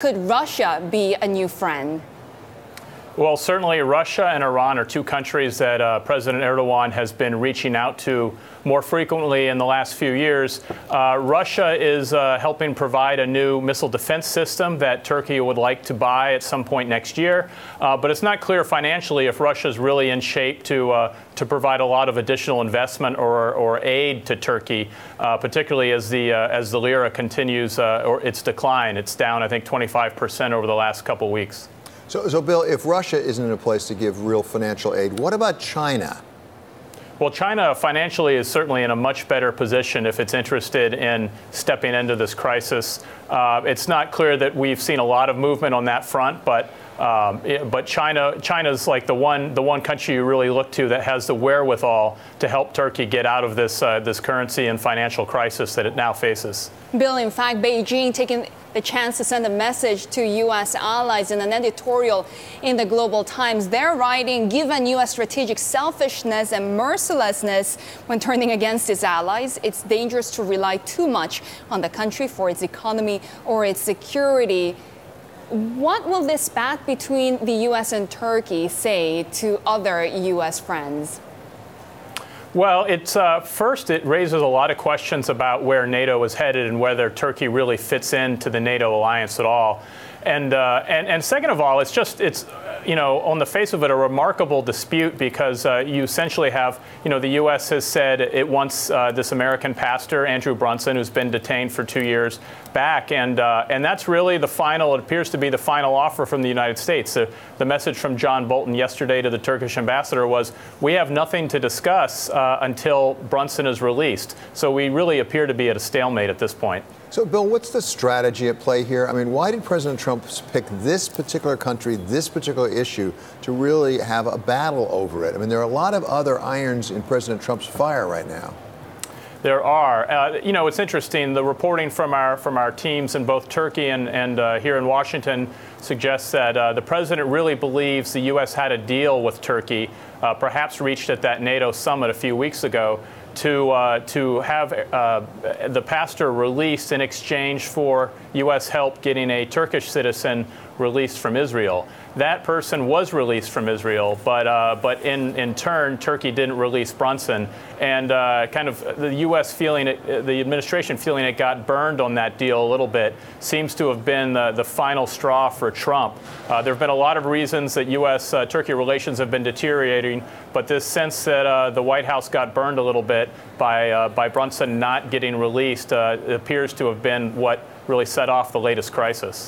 Could Russia be a new friend? Well, certainly Russia and Iran are two countries that President Erdogan has been reaching out to more frequently in the last few years. Russia is helping provide a new missile defense system that Turkey would like to buy at some point next year. But it's not clear financially if Russia is really in shape to provide a lot of additional investment or aid to Turkey, particularly as the lira continues or its decline. It's down, I think, 25% over the last couple weeks. So, Bill, if Russia isn't in a place to give real financial aid, what about China? Well, China financially is certainly in a much better position if it's interested in stepping into this crisis. It's not clear that we've seen a lot of movement on that front, but China's like the one country you really look to that has the wherewithal to help Turkey get out of this currency and financial crisis that it now faces. Bill, in fact, Beijing taking the chance to send a message to U.S. allies in an editorial in the Global Times. They're writing, given U.S. strategic selfishness and mercilessness when turning against its allies, it's dangerous to rely too much on the country for its economy or its security. What will this spat between the U.S. and Turkey say to other U.S. friends? Well, first, it raises a lot of questions about where NATO is headed and whether Turkey really fits into the NATO alliance at all. And second of all, it's on the face of it, a remarkable dispute because you essentially have, the U.S. has said it wants this American pastor, Andrew Brunson, who's been detained for 2 years, back. And that's really it appears to be the final offer from the United States. The message from John Bolton yesterday to the Turkish ambassador was, we have nothing to discuss until Brunson is released. So we really appear to be at a stalemate at this point. So, Bill, what's the strategy at play here? I mean, why did President Trump pick this particular country, this particular issue, to really have a battle over it? I mean, there are a lot of other irons in President Trump's fire right now. There are. It's interesting. The reporting from our teams in both Turkey and here in Washington suggests that the president really believes the U.S. had a deal with Turkey, perhaps reached at that NATO summit a few weeks ago, to have the pastor released in exchange for U.S. help getting a Turkish citizen released from Israel. That person was released from Israel, but in turn, Turkey didn't release Brunson, and kind of the U.S. feeling the administration feeling it got burned on that deal a little bit seems to have been the final straw for Trump. There have been a lot of reasons that U.S.-Turkey relations have been deteriorating, but this sense that the White House got burned a little bit by Brunson not getting released appears to have been what really set off the latest crisis.